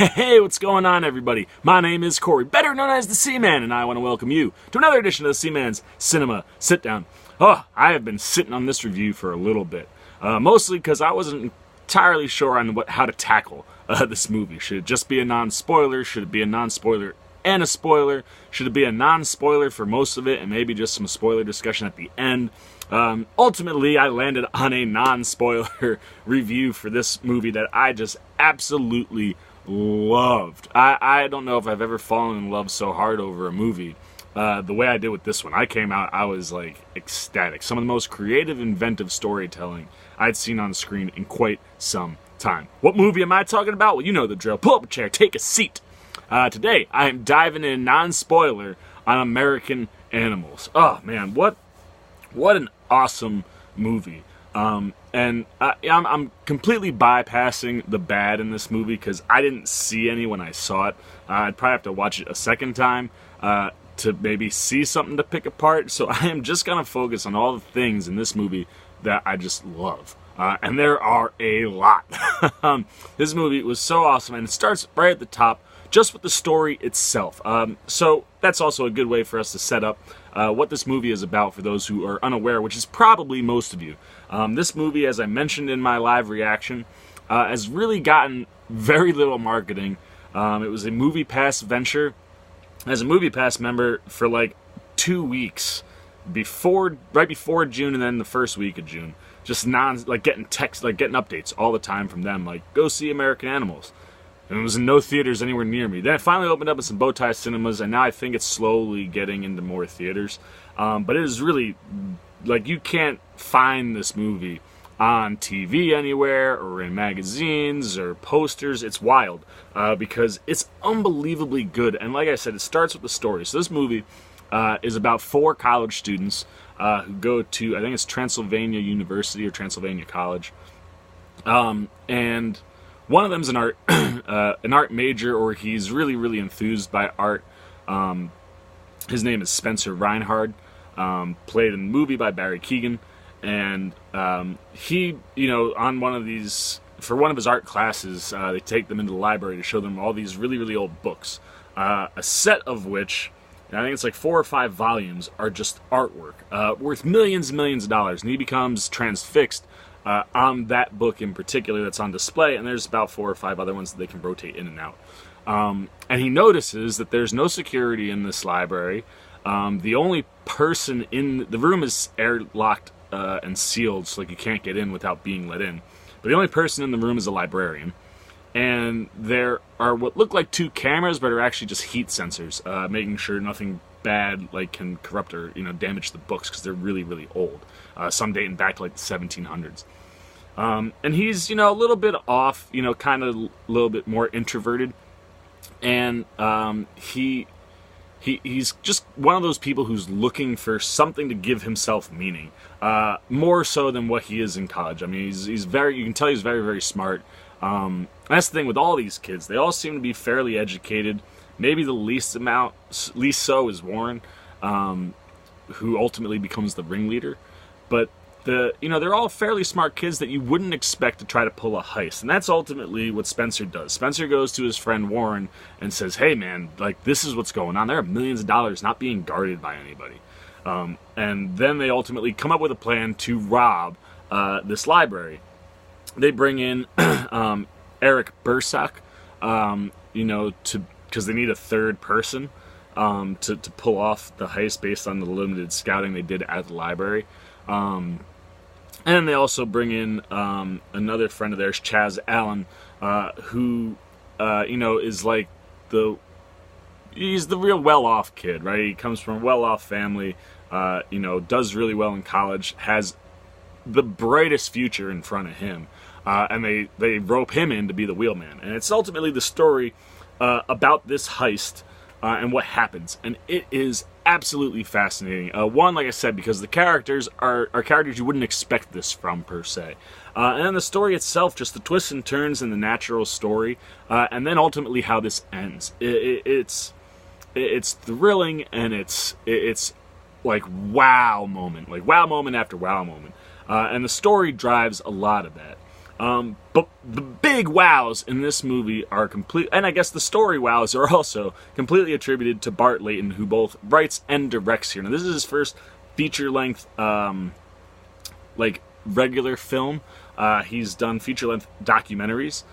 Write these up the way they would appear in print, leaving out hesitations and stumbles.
Hey, what's going on, everybody? My name is Corey, better known as the Seaman, and I want to welcome you to another edition of the Seaman's Cinema Sit-Down. Oh, I have been sitting on this review for a little bit, mostly because I wasn't entirely sure on how to tackle this movie. Should it just be a non-spoiler? Should it be a non-spoiler and a spoiler? Should it be a non-spoiler for most of it and maybe just some spoiler discussion at the end? Ultimately, I landed on a non-spoiler review for this movie that I just absolutely loved. I don't know if I've ever fallen in love so hard over a movie the way I did with this one. I came out, I was like ecstatic. Some of the most creative, inventive storytelling I'd seen on screen in quite some time. What movie am I talking about? Well, you know the drill. Pull up a chair, take a seat. Today, I am diving in non-spoiler on American Animals. Oh man, what an awesome movie. And I'm completely bypassing the bad in this movie because I didn't see any when I saw it. I'd probably have to watch it a second time to maybe see something to pick apart. So I am just going to focus on all the things in this movie that I just love. And there are a lot. This movie was so awesome, and it starts right at the top just with the story itself. So that's also a good way for us to set up what this movie is about for those who are unaware, which is probably most of you. This movie, as I mentioned in my live reaction, has really gotten very little marketing. It was a Movie Pass venture. As a Movie Pass member for like 2 weeks, right before June and then the first week of June, just getting texts, getting updates all the time from them, like, go see American Animals. And it was in no theaters anywhere near me. Then it finally opened up in some bow tie cinemas, and now I think it's slowly getting into more theaters. But it is really, you can't find this movie on TV anywhere or in magazines or posters. It's wild because it's unbelievably good. And like I said, it starts with the story. So this movie is about 4 college students who go to, I think it's Transylvania University or Transylvania College. And one of them's an art major, or he's really, really enthused by art. His name is Spencer Reinhard, played in the movie by Barry Keoghan, and he, on one of these, for one of his art classes, they take them into the library to show them all these really, really old books, a set of which, and I think it's like 4 or 5 volumes, are just artwork, worth millions and millions of dollars, and he becomes transfixed on that book in particular that's on display, and there's about 4 or 5 other ones that they can rotate in and out. And he notices that there's no security in this library. The only person in the room is airlocked and sealed, so you can't get in without being let in. But the only person in the room is a librarian. And there are what look like 2 cameras, but are actually just heat sensors, making sure nothing bad can corrupt or damage the books, because they're really, really old. Some dating back to the 1700s. And he's a little bit off, kind of a little bit more introverted, and he's just one of those people who's looking for something to give himself meaning, more so than what he is in college. I mean, he's very, you can tell he's very, very smart. And that's the thing with all these kids; they all seem to be fairly educated. Maybe the least so is Warren, who ultimately becomes the ringleader. But they're all fairly smart kids that you wouldn't expect to try to pull a heist, and that's ultimately what Spencer does. Spencer goes to his friend Warren and says, "Hey, man, this is what's going on. There are millions of dollars not being guarded by anybody." And then they ultimately come up with a plan to rob this library. They bring in Eric Bursack, because they need a third person to pull off the heist based on the limited scouting they did at the library. And they also bring in another friend of theirs, Chaz Allen, who is he's the real well-off kid, right? He comes from a well-off family, does really well in college, has the brightest future in front of him, and they rope him in to be the wheelman. And it's ultimately the story about this heist and what happens, and it is absolutely fascinating. One, like I said, because the characters are characters you wouldn't expect this from, per se. And then the story itself, just the twists and turns in the natural story, and then ultimately how this ends. It's thrilling, and it's wow moment after wow moment. And the story drives a lot of that. But the big wows in this movie are complete, and I guess the story wows are also completely attributed to Bart Layton, who both writes and directs here. Now, this is his first feature-length, regular film. He's done feature-length documentaries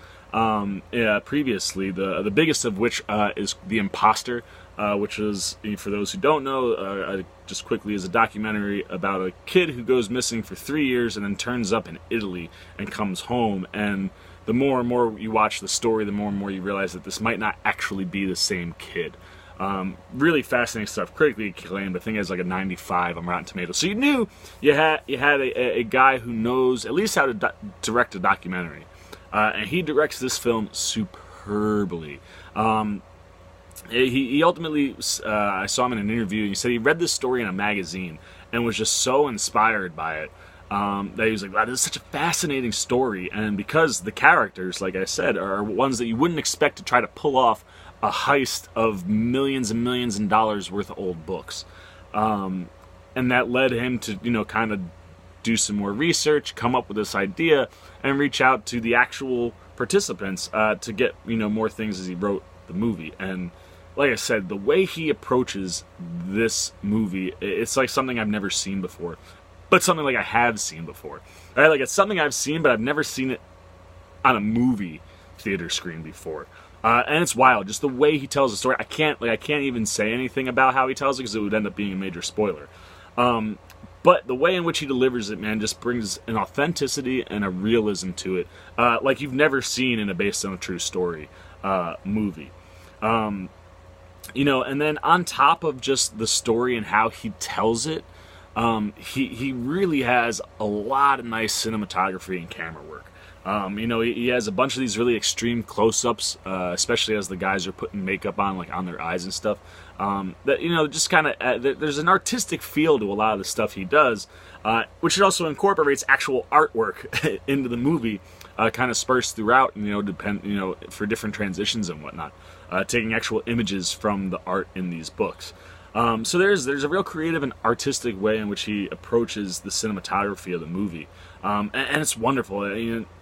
previously, the biggest of which is The Imposter, which is, for those who don't know, just quickly, is a documentary about a kid who goes missing for 3 years and then turns up in Italy and comes home. And the more and more you watch the story, the more and more you realize that this might not actually be the same kid. Really fascinating stuff, critically acclaimed. I think it has like a 95 on Rotten Tomatoes. So you knew you had a guy who knows at least how to direct a documentary, and he directs this film superbly. He ultimately, I saw him in an interview, and he said he read this story in a magazine and was just so inspired by it that he was like, wow, this is such a fascinating story. And because the characters, like I said, are ones that you wouldn't expect to try to pull off a heist of millions and millions of dollars worth of old books. And that led him to, kind of do some more research, come up with this idea, and reach out to the actual participants to get, more things as he wrote the movie. And like I said, the way he approaches this movie, it's like something I've never seen before, but something like I have seen before. Right? Like, it's something I've seen, but I've never seen it on a movie theater screen before. And it's wild, just the way he tells the story. I can't even say anything about how he tells it because it would end up being a major spoiler. But the way in which he delivers it, man, just brings an authenticity and a realism to it, like you've never seen in a based on a true story movie. And then on top of just the story and how he tells it, he really has a lot of nice cinematography and camera work. He has a bunch of these really extreme close-ups, especially as the guys are putting makeup on, like on their eyes and stuff. That just kind of there's an artistic feel to a lot of the stuff he does, which it also incorporates actual artwork into the movie, kind of spursed throughout, for different transitions and whatnot, taking actual images from the art in these books. So there's a real creative and artistic way in which he approaches the cinematography of the movie. And it's wonderful.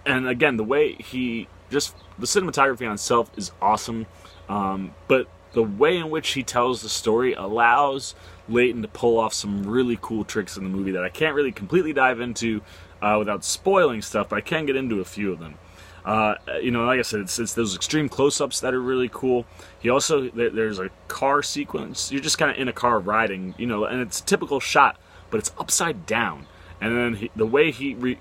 And again, the way the cinematography on itself is awesome. But the way in which he tells the story allows Layton to pull off some really cool tricks in the movie that I can't really completely dive into without spoiling stuff, but I can get into a few of them. Like I said, it's those extreme close-ups that are really cool. He also, there's a car sequence. You're just kind of in a car riding, and it's a typical shot, but it's upside down. And then the way he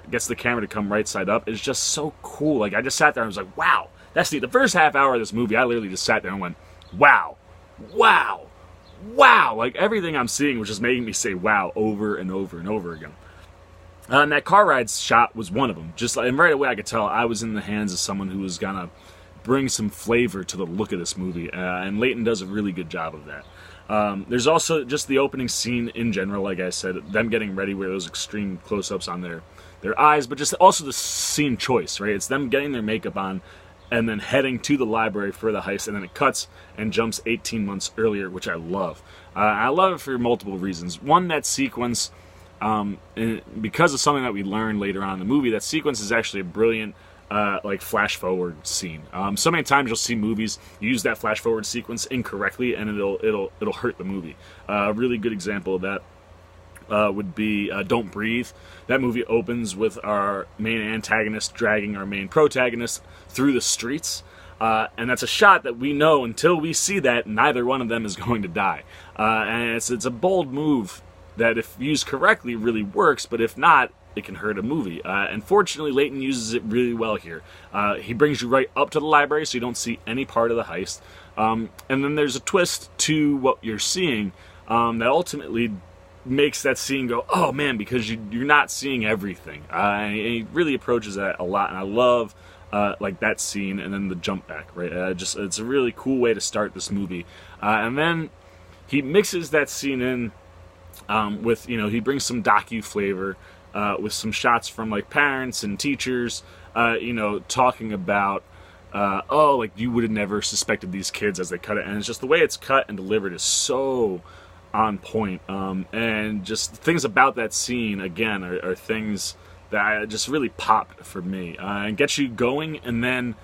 gets the camera to come right side up is just so cool. Like, I just sat there and was like, wow, that's neat. The first half hour of this movie, I literally just sat there and went, wow, wow, wow. Like, everything I'm seeing was just making me say wow over and over and over again. And that car ride shot was one of them. And right away I could tell I was in the hands of someone who was gonna bring some flavor to the look of this movie. And Layton does a really good job of that. There's also just the opening scene in general, like I said, them getting ready with those extreme close-ups on their eyes, but just also the scene choice, right? It's them getting their makeup on and then heading to the library for the heist, and then it cuts and jumps 18 months earlier, which I love. I love it for multiple reasons. One, that sequence, because of something that we learn later on in the movie, that sequence is actually a brilliant flash forward scene. So many times you'll see movies use that flash forward sequence incorrectly, and it'll hurt the movie. A really good example of that would be Don't Breathe. That movie opens with our main antagonist dragging our main protagonist through the streets. And that's a shot that we know until we see that neither one of them is going to die. And it's a bold move that, if used correctly, really works, but if not, it can hurt a movie. And fortunately, Layton uses it really well here. He brings you right up to the library, so you don't see any part of the heist. And then there's a twist to what you're seeing that ultimately makes that scene go, oh man, because you're not seeing everything. And he really approaches that a lot, and I love that scene and then the jump back, right? It's a really cool way to start this movie. And then he mixes that scene in with, he brings some docu flavor with some shots from parents and teachers, talking about, you would have never suspected these kids as they cut it. And it's just the way it's cut and delivered is so on point. And just things about that scene, again, are things that just really popped for me, and gets you going. And then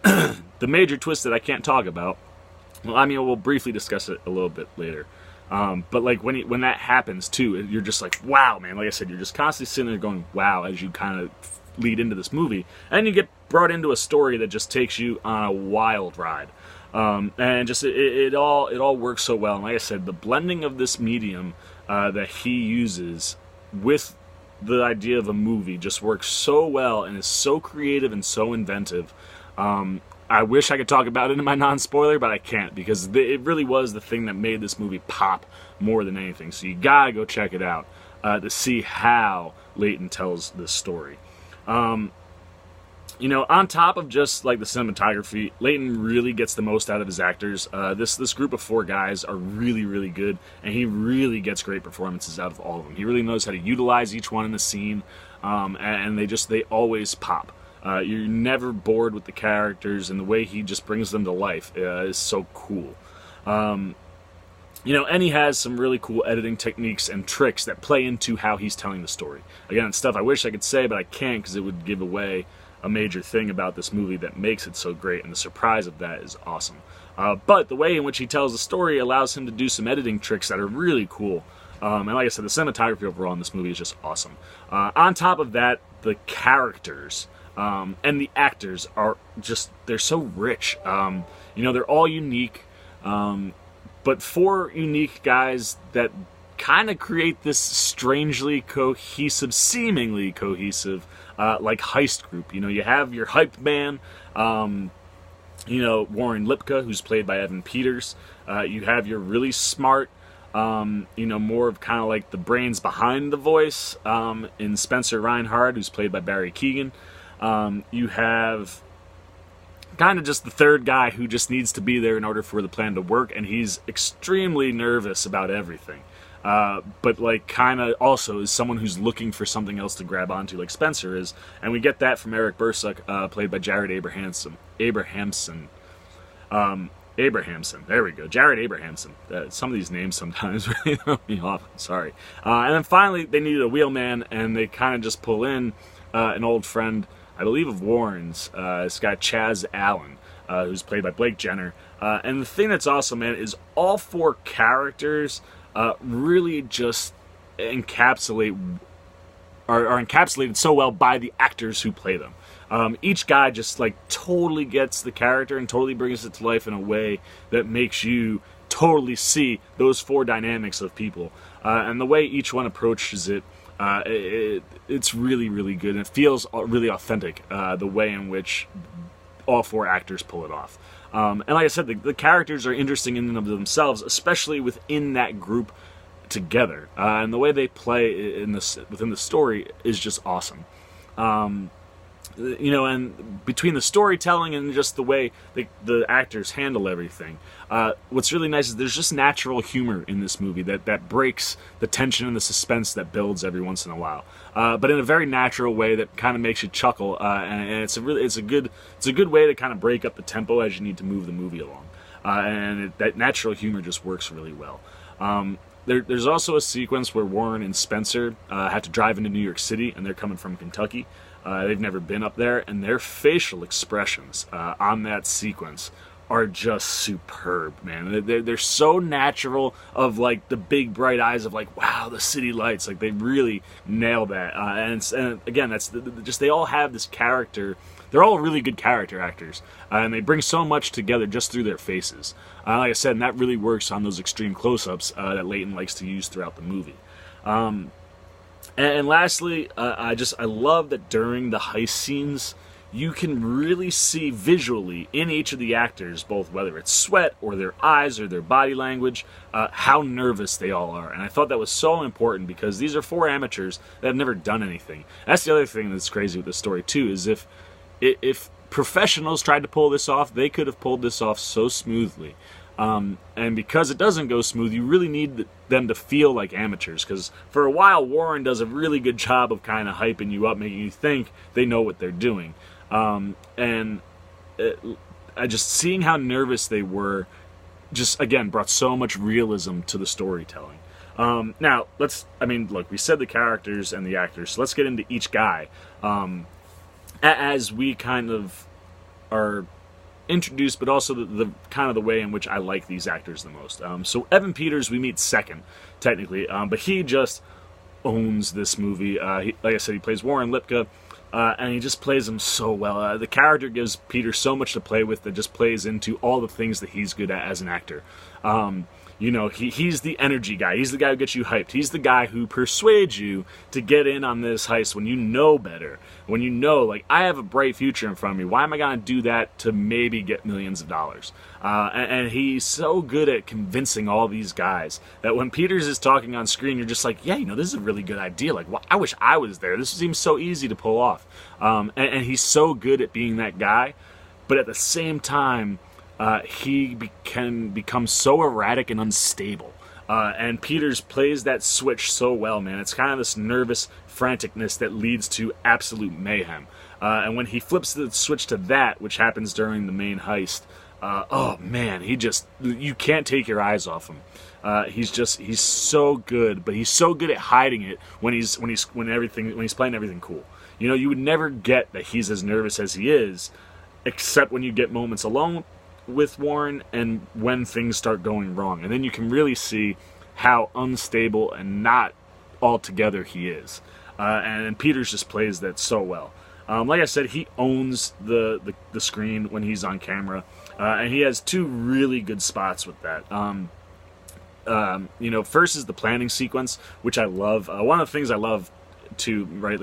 the major twist that I can't talk about, well, I mean, we'll briefly discuss it a little bit later. But like when that happens too, you're just like, wow, man. Like I said, you're just constantly sitting there going, wow, as you kind of lead into this movie, and you get brought into a story that just takes you on a wild ride. And just it all works so well. And like I said, the blending of this medium that he uses with the idea of a movie just works so well and is so creative and so inventive. I wish I could talk about it in my non-spoiler, but I can't, because it really was the thing that made this movie pop more than anything. So you gotta go check it out to see how Leighton tells this story. You know, on top of just like the cinematography, Leighton really gets the most out of his actors. This group of 4 guys are really, really good, and he really gets great performances out of all of them. He really knows how to utilize each one in the scene, and they always pop. You're never bored with the characters, and the way he just brings them to life is so cool. You know, and he has some really cool editing techniques and tricks that play into how he's telling the story. Again, it's stuff I wish I could say, but I can't, because it would give away a major thing about this movie that makes it so great, and the surprise of that is awesome. But the way in which he tells the story allows him to do some editing tricks that are really cool. And like I said, the cinematography overall in this movie is just awesome. On top of that, the characters and the actors are just, they're so rich. You know, they're all unique, but 4 unique guys that kind of create this strangely cohesive, seemingly cohesive, like heist group. You know, you have your hype man, you know, Warren Lipka, who's played by Evan Peters. You have your really smart, you know, more of kind of like the brains behind the voice, in Spencer Reinhardt, who's played by Barry Keoghan. You have kind of just the third guy who just needs to be there in order for the plan to work, and he's extremely nervous about everything. But like kind of also is someone who's looking for something else to grab onto, like Spencer is, and we get that from Eric Bursuck, played by Jared Abrahamson. There we go, Jared Abrahamson. Some of these names sometimes really throw me off. I'm sorry. And then finally, they needed a wheelman, and they kind of just pull in an old friend, I believe, of Warren's, this guy Chaz Allen, who's played by Blake Jenner. And the thing that's awesome, man, is all 4 characters really just encapsulate, are encapsulated so well by the actors who play them. Each guy just like totally gets the character and totally brings it to life in a way that makes you totally see those 4 dynamics of people. And the way each one approaches it, it's really, really good, and it feels really authentic, the way in which all 4 actors pull it off. And like I said, the characters are interesting in and of themselves, especially within that group together. And the way they play within the story is just awesome. You know, and between the storytelling and just the way the actors handle everything, what's really nice is there's just natural humor in this movie that breaks the tension and the suspense that builds every once in a while, but in a very natural way that kind of makes you chuckle, and it's a good way to kind of break up the tempo as you need to move the movie along, and that natural humor just works really well. There's also a sequence where Warren and Spencer have to drive into New York City, and they're coming from Kentucky. They've never been up there, and their facial expressions on that sequence are just superb, man. They're so natural, of like the big bright eyes of like, wow, the city lights. Like they really nail that. And again, that's just, they all have this character. They're all really good character actors, and they bring so much together just through their faces. Like I said, and that really works on those extreme close-ups that Leighton likes to use throughout the movie. And lastly, I love that during the heist scenes, you can really see visually in each of the actors, both whether it's sweat or their eyes or their body language, how nervous they all are. And I thought that was so important, because these are 4 amateurs that have never done anything. That's the other thing that's crazy with this story too, is if professionals tried to pull this off, they could have pulled this off so smoothly. And because it doesn't go smooth, you really need them to feel like amateurs, because for a while Warren does a really good job of kind of hyping you up, making you think they know what they're doing. I just, seeing how nervous they were, just again brought so much realism to the storytelling. Now, look, we said the characters and the actors, so let's get into each guy. As we kind of are introduced, but also the kind of the way in which I like these actors the most. So Evan Peters, we meet second, technically, but he just owns this movie. Like I said, he plays Warren Lipka, and he just plays him so well. The character gives Peter so much to play with that just plays into all the things that he's good at as an actor. He's the energy guy. He's the guy who gets you hyped. He's the guy who persuades you to get in on this heist when you know better. When you know, like, I have a bright future in front of me. Why am I going to do that to maybe get millions of dollars? And he's so good at convincing all these guys that when Peters is talking on screen, you're just like, yeah, this is a really good idea. Like, I wish I was there. This seems so easy to pull off. And he's so good at being that guy. But at the same time, he can become so erratic and unstable. And Peters plays that switch so well, man. It's kind of this nervous franticness that leads to absolute mayhem. And when he flips the switch to that, which happens during the main heist, oh man, you can't take your eyes off him. He's so good, but he's so good at hiding it when he's playing everything cool. You would never get that he's as nervous as he is, except when you get moments alone with Warren and when things start going wrong. And then you can really see how unstable and not altogether he is. And Peters just plays that so well. Like I said, he owns the screen when he's on camera. And he has two really good spots with that. First is the planning sequence, which I love. One of the things I love too, right,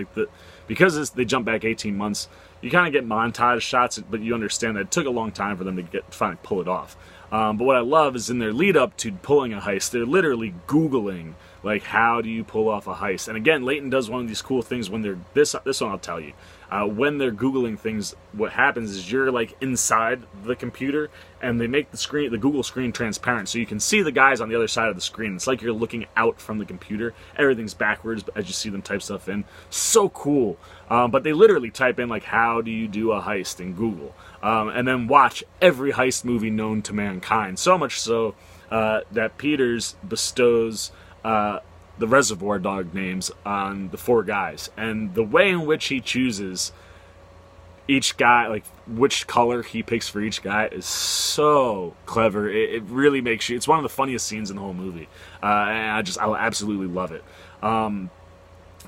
because they jump back 18 months, you kind of get montage shots, but you understand that it took a long time for them to finally pull it off. But what I love is in their lead up to pulling a heist, they're literally Googling, like, how do you pull off a heist? And again, Leighton does one of these cool things when they're, this one I'll tell you, when they're Googling things, what happens is you're like inside the computer and they make the Google screen transparent so you can see the guys on the other side of the screen. It's like you're looking out from the computer. Everything's backwards as you see them type stuff in. So cool. But they literally type in, like, how do you do a heist in Google? And then watch every heist movie known to mankind. So much so that Peters bestows the Reservoir Dog names on the four guys. And the way in which he chooses each guy, like which color he picks for each guy, is so clever. It really makes you, it's one of the funniest scenes in the whole movie. And I absolutely love it.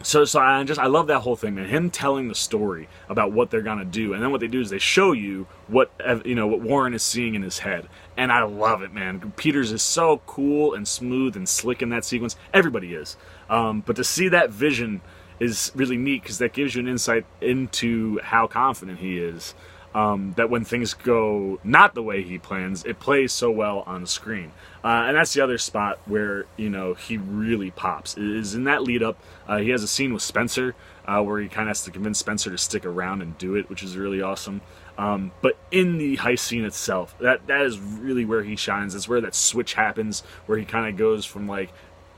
So I love that whole thing, man. Him telling the story about what they're gonna do, and then what they do is they show you what Warren is seeing in his head, and I love it, man. Peters is so cool and smooth and slick in that sequence. Everybody is, but to see that vision is really neat because that gives you an insight into how confident he is. That when things go not the way he plans, it plays so well on the screen. And that's the other spot where, he really pops. Is in that lead up, he has a scene with Spencer where he kind of has to convince Spencer to stick around and do it, which is really awesome. But in the heist scene itself, that is really where he shines. That's where that switch happens, where he kind of goes from, like,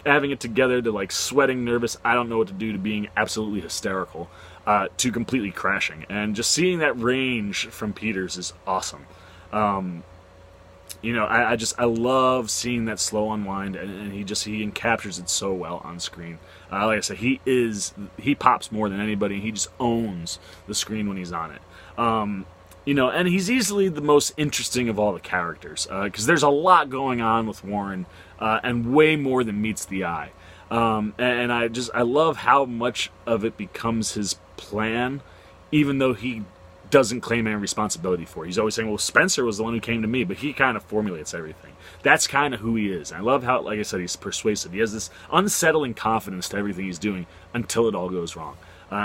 having it together to, like, sweating, nervous, I don't know what to do, to being absolutely hysterical. To completely crashing. And just seeing that range from Peters is awesome. I love seeing that slow unwind, and he captures it so well on screen. Like I said, he pops more than anybody, and he just owns the screen when he's on it. And he's easily the most interesting of all the characters, because there's a lot going on with Warren, and way more than meets the eye. And I love how much of it becomes his plan, even though he doesn't claim any responsibility for it. He's always saying, well, Spencer was the one who came to me, but he kind of formulates everything. That's kind of who he is. I love how, like I said, he's persuasive. He has this unsettling confidence to everything he's doing until it all goes wrong.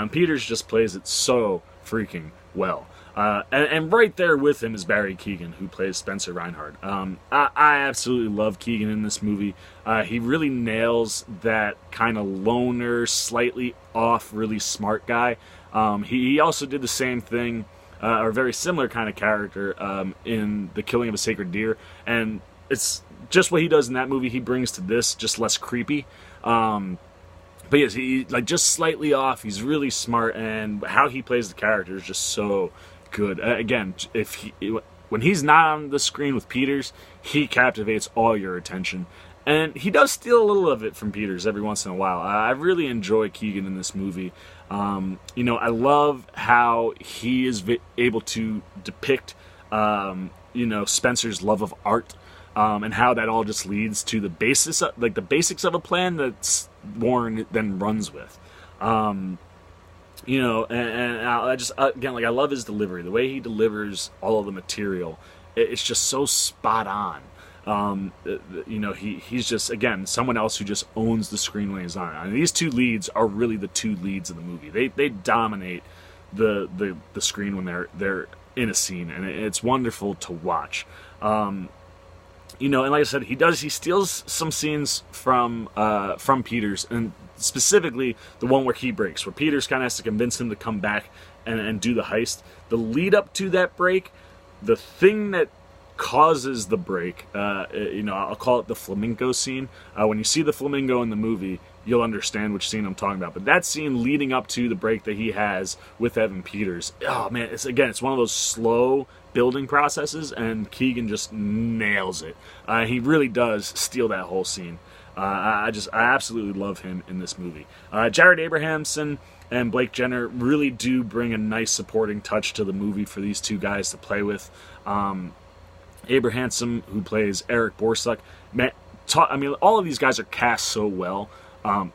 Peters just plays it so freaking well. And right there with him is Barry Keoghan, who plays Spencer Reinhardt. I absolutely love Keoghan in this movie. He really nails that kind of loner, slightly off, really smart guy. He also did the same thing, or a very similar kind of character, in The Killing of a Sacred Deer. And it's just what he does in that movie he brings to this, just less creepy. But yes, he, like, just slightly off. He's really smart, and how he plays the character is just so good. Again, when he's not on the screen with Peters, he captivates all your attention, And he does steal a little of it from Peters every once in a while. I really enjoy Keegan in this movie. I love how he is able to depict, Spencer's love of art, and how that all just leads to the basics of a plan that Warren then runs with. And I just, again, I love his delivery. The way he delivers all of the material, it's just so spot on. He's just, again, someone else who just owns the screen when he's on it. I mean, these two leads are really the two leads of the movie. They dominate the screen when they're in a scene, and it's wonderful to watch. And like I said, he steals some scenes from Peters, and specifically the one where he breaks, where Peters kind of has to convince him to come back and do the heist. The lead up to that break, the thing that causes the break, I'll call it the flamenco scene. When you see the flamingo in the movie, you'll understand which scene I'm talking about. But that scene leading up to the break that he has with Evan Peters, oh man, it's one of those slow building processes, and Keegan just nails it. He really does steal that whole scene. I absolutely love him in this movie. Jared Abrahamson and Blake Jenner really do bring a nice supporting touch to the movie for these two guys to play with. Abrahamson, who plays Eric Borsuk, all of these guys are cast so well,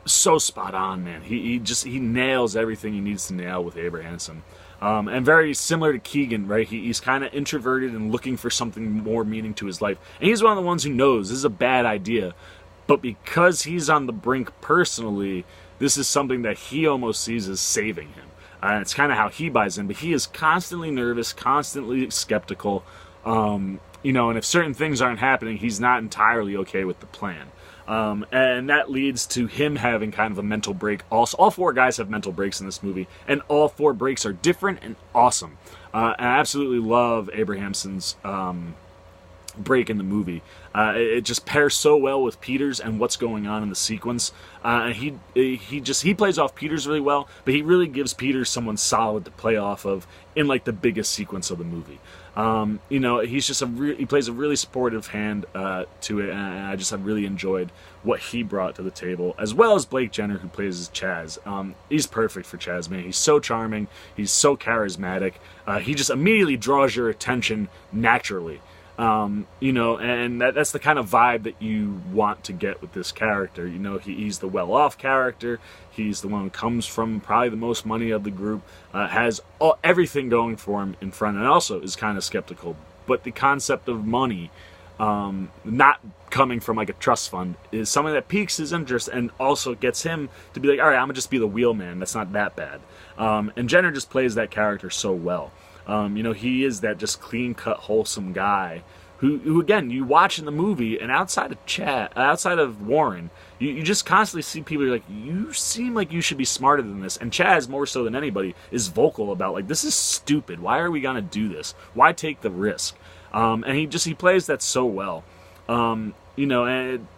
so spot on, man. He nails everything he needs to nail with Abrahamson, and very similar to Keegan, right? He's kind of introverted and looking for something more meaning to his life, and he's one of the ones who knows this is a bad idea, but because he's on the brink personally, this is something that he almost sees as saving him. It's kind of how he buys in, but he is constantly nervous, constantly skeptical. And if certain things aren't happening, he's not entirely okay with the plan. And that leads to him having kind of a mental break. Also, all four guys have mental breaks in this movie, and all four breaks are different and awesome. And I absolutely love Abrahamson's break in the movie. It just pairs so well with Peters and what's going on in the sequence. And he plays off Peters really well, but he really gives Peters someone solid to play off of in the biggest sequence of the movie. He's just he plays a really supportive hand to it, and I really enjoyed what he brought to the table, as well as Blake Jenner, who plays as Chaz. He's perfect for Chaz, man. He's so charming, he's so charismatic. He just immediately draws your attention naturally. And that's the kind of vibe that you want to get with this character. He's the well-off character. He's the one who comes from probably the most money of the group, has everything going for him in front, and also is kind of skeptical. But the concept of money, not coming from a trust fund, is something that piques his interest and also gets him to be like, all right, I'm going to just be the wheelman. That's not that bad. And Jenner just plays that character so well. He is that just clean-cut, wholesome guy who again, you watch in the movie, and outside of Warren, you just constantly see people like, you seem like you should be smarter than this. And Chaz, more so than anybody, is vocal about this is stupid. Why are we gonna do this? Why take the risk? And he plays that so well. And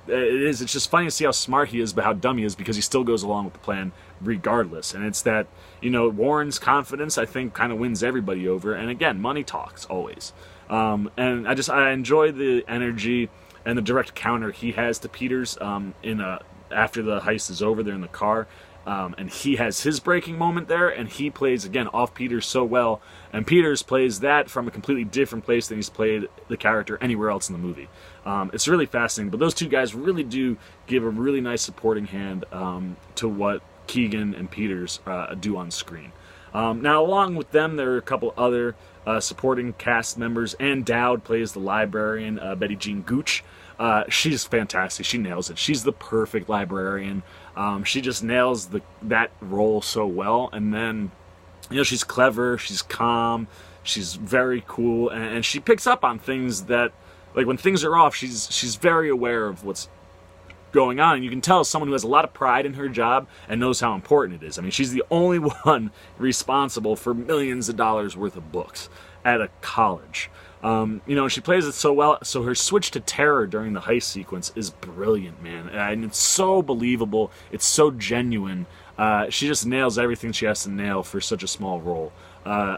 it's just funny to see how smart he is, but how dumb he is, because he still goes along with the plan regardless. And it's that, Warren's confidence, I think, kind of wins everybody over. And again, money talks always. And I enjoy the energy and the direct counter he has to Peters after the heist is over. They're in the car. And he has his breaking moment there, and he plays, again, off Peters so well. And Peters plays that from a completely different place than he's played the character anywhere else in the movie. It's really fascinating, but those two guys really do give a really nice supporting hand to what Keegan and Peters do on screen. Now, along with them, there are a couple other supporting cast members. Ann Dowd plays the librarian, Betty Jean Gooch. She's fantastic. She nails it. She's the perfect librarian. She just nails that role so well. And then, she's clever, she's calm, she's very cool, and she picks up on things that, when things are off, she's very aware of what's going on. And you can tell someone who has a lot of pride in her job and knows how important it is. I mean, she's the only one responsible for millions of dollars worth of books at a college. And she plays it so well. So her switch to terror during the heist sequence is brilliant, man. And it's so believable. It's so genuine. She just nails everything she has to nail for such a small role. I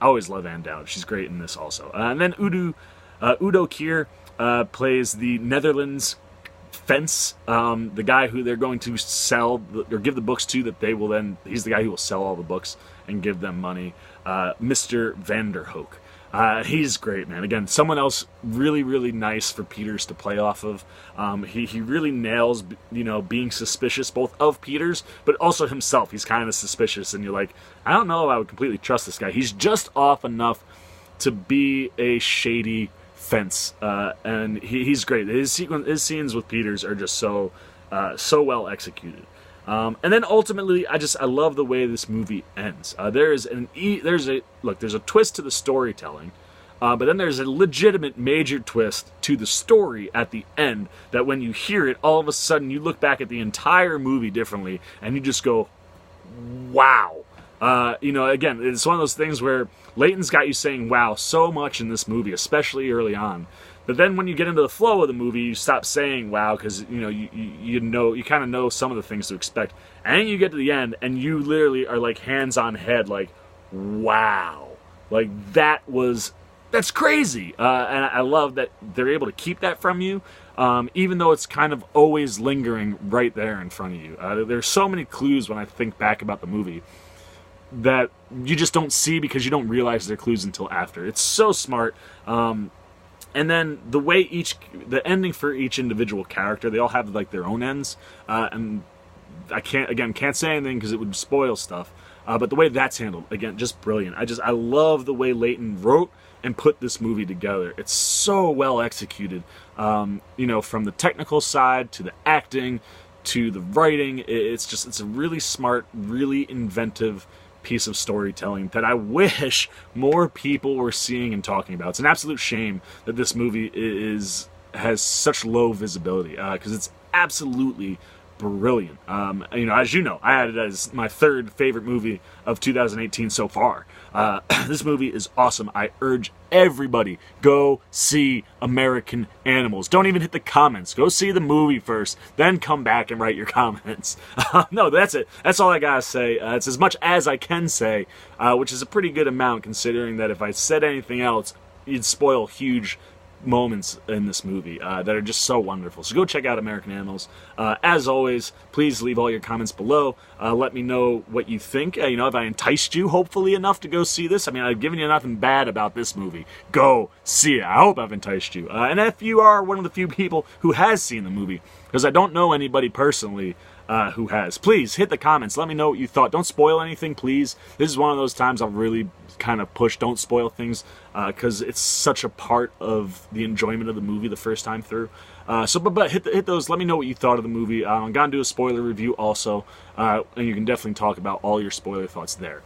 always love Ann Dowd. She's great in this also. And then Udo Kier plays the Netherlands fence, the guy who they're going to sell or give the books to, that they will then, he's the guy who will sell all the books and give them money, Mr. Vanderhoek. He's great, man. Again, someone else really, really nice for Peters to play off of. He really nails, being suspicious both of Peters, but also himself. He's kind of suspicious, and you're like, I don't know if I would completely trust this guy. He's just off enough to be a shady fence, and he's great. His scenes with Peters are just so well executed. And then ultimately, I love the way this movie ends. There's a twist to the storytelling, but then there's a legitimate major twist to the story at the end that when you hear it, all of a sudden you look back at the entire movie differently and you just go, wow. Again, it's one of those things where Leighton's got you saying wow so much in this movie, especially early on. But then when you get into the flow of the movie, you stop saying wow because you kind of know some of the things to expect. And then you get to the end and you literally are like hands on head, like wow, like that's crazy. And I love that they're able to keep that from you, even though it's kind of always lingering right there in front of you. There's so many clues when I think back about the movie that you just don't see because you don't realize they're clues until after. It's so smart. And then the way the ending for each individual character, they all have like their own ends, and I can't say anything because it would spoil stuff. But the way that's handled, again, just brilliant. I love the way Leighton wrote and put this movie together. It's so well executed. From the technical side to the acting to the writing, it's a really smart, really inventive piece of storytelling that I wish more people were seeing and talking about. It's an absolute shame that this movie has such low visibility because it's absolutely brilliant. As you know, I had it as my third favorite movie of 2018 so far. This movie is awesome. I urge everybody, go see American Animals. Don't even hit the comments. Go see the movie first, then come back and write your comments. No, that's it. That's all I gotta say. It's as much as I can say, which is a pretty good amount considering that if I said anything else, you'd spoil huge moments in this movie that are just so wonderful. So go check out American Animals. As always, please leave all your comments below. Let me know what you think. If I enticed you, hopefully, enough to go see this. I mean, I've given you nothing bad about this movie. Go see it. I hope I've enticed you. And if you are one of the few people who has seen the movie, because I don't know anybody personally who has, please hit the comments. Let me know what you thought. Don't spoil anything, please. This is one of those times I'll really kind of push don't spoil things because it's such a part of the enjoyment of the movie the first time through. But hit those. Let me know what you thought of the movie. I'm gonna do a spoiler review also, and you can definitely talk about all your spoiler thoughts there.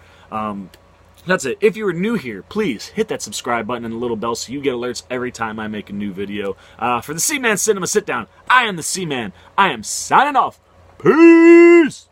That's it. If you are new here, please hit that subscribe button and the little bell so you get alerts every time I make a new video. For the Seaman Cinema Sit Down, I am the Seaman. I am signing off. Peace!